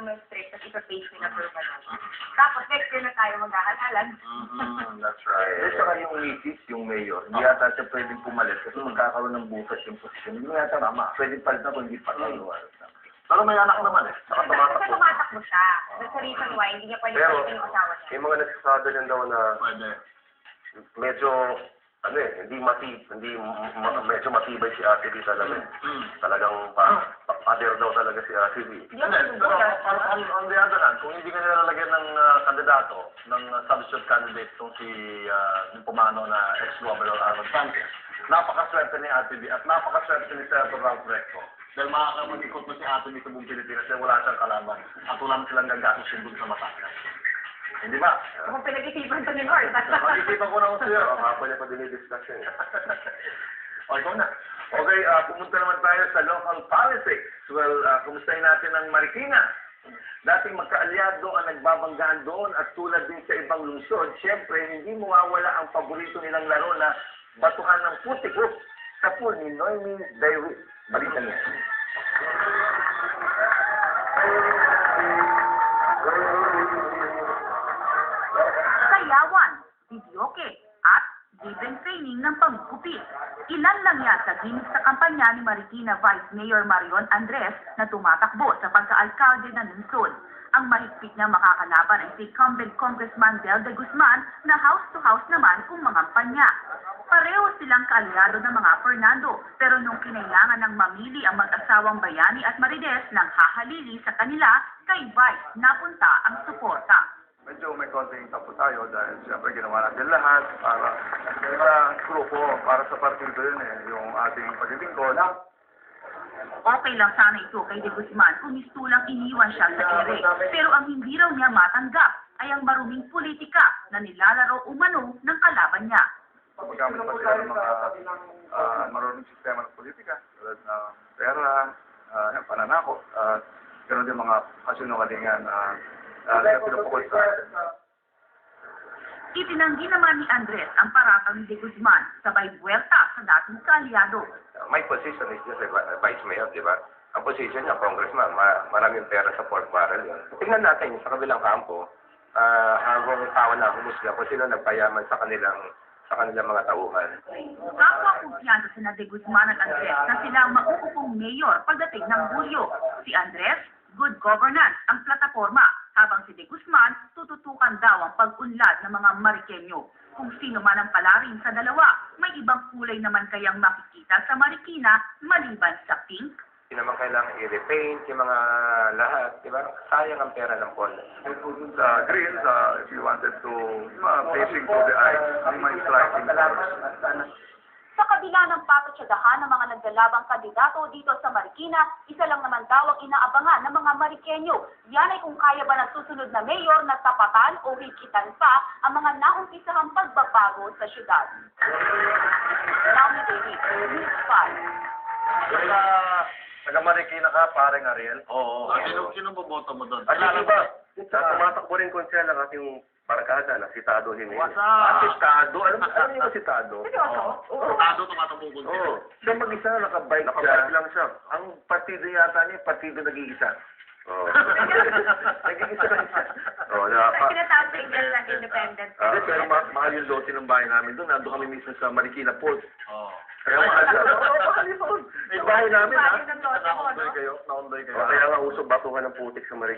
ng script at ipa-page ko na verbal. Tapos next year na tayo maghahalan. That's right. Eh, saka yung misis, yung mayor, hindi yata siya pwedeng pumalit kasi magkakaroon ng bukas yung posisyon. Hindi yata tama. Pwedeng palit na kung hindi pa tayo. Pero may anak naman eh. Saka Kasi tumatakbo. tumatakbo siya. That's the reason why hindi niya pwede Pero, palitin yung asawa niya. may mga nagsasabi din daw na Pwede. medyo, medyo matibay si Ate B talaga. Talagang pader daw talaga si Ate B. Hindi ako Pero subukan. on the other hand, kung hindi ka nilalagyan ng kandidato, ng substitute candidate itong si yung pumano na ex-governor Arnold Sanchez, napakaswerte ni Ate B at napakaswerte ni Senator Ralph Recto. Dahil makakamantikot mo si Ate B sa buong Pilipinas dahil wala siyang kalaban at wala na silang gagasos yung sa mata niya. Hindi ba? Kung pinag-isipan to ni Lord. Mag-isipan ko na ako sa'yo. Hapon niya pa dinidiscuss yun. O, ikaw na. Okay, pumunta naman tayo sa local politics. Well, kumustahin natin ang Marikina. Dating magkaalyado ang nagbabanggaan doon at tulad din sa ibang lungsod, siyempre, hindi mawawala ang paborito nilang laro na batuhan ng putik sa pool ni Noemi Dairy. Balita niya. Sayawan, videoke, at given training ng pagkupit. Ilan lang yan sa gimmick sa kampanya ni Marikina Vice Mayor Marion Andres na tumatakbo sa pagka-alkalde ng lungsod. Ang mahigpit na makakalaban ay si incumbent Congressman Del de Guzman na house-to-house naman kung mangampanya. Pareho silang kaalyado ng mga Fernando, pero nung kinailangan ng mamili ang mag-asawang Bayani at Marides nang hahalili sa kanila, kay Vice napunta ang suporta. Medyo may konting tapo tayo dahil siyempre ginawa natin lahat para sa grupo, para sa partido yun yung ating paglilingkod. Okay lang sana ito kay de Guzman kung mistulang iniwan siya sa ere. Pero ang hindi raw niya matanggap ay ang maruming politika na nilalaro umano ng kalaban niya. Paggamit pa sila ng mga marunong sistema ng politika, tulad ng pera, pananakot, ganoon din mga kasinungalingan na pinupukol sa Itinanggi naman ni Andres ang paratang ni de Guzman, sabay buwelta sa dating kaalyado. My position is just a vice mayor, di ba? Ang position niya, congressman, maraming pera sa pork barrel yun. Tingnan natin sa kabilang kampo, habang tao na humusga kung sino nagpayaman sa kanilang mga tauhan. Kapwa kumpiyansa sina de Guzman at Andres na sila ang mauupong mayor pagdating ng Hulyo. Si Andres, good governance ang plataforma, habang si de Guzman tututukan daw ang pag-unlad ng mga Marikenyo. Kung sino man ang palarin sa dalawa, may ibang kulay naman kayang makikita sa Marikina maliban sa pink. Hindi naman kailangan i-repaint yung mga lahat, di ba? Sayang ang pera ng pondo. sa green, if you wanted to facing to the eyes, may slightly Sa kabila ng papatsadahan ng mga naglalabang kandidato dito sa Marikina, isa lang naman daw ang inaabangan ng mga Marikenyo. Yan ay kung kaya ba ng susunod na mayor na tapatan o higitan pa ang mga naumpisahang pagbabago sa syudad. Naomi David, News 5. Taga-Marikina ka, pareng Ariel? Oo. Sino boboto mo doon? At yung iba, tumatakbo rin konsel ang ating barkada na si Tado Jimenez. Wasa! Si Tado? Alam niyo ba si Tado? Oo. Tado tumatakbo ko. Oo. Siya mag-isa na nakabike Nakabike lang siya. Ang partido yata niya, partido nag-iisa. Oo. Nag-iisa lang siya. Oo. Tinatawag sa English na independent. Hindi, pero mahal yung lote ng bahay namin doon. Nandun kami mismo sa Marikina Port. Oo. Kaya mahal siya. Oo, mahal yun. Yung bahay namin, ha? Bahay ng lote mo, no? Naundoy kayo. Kaya nga uso batuhan ng putik sa Marikina.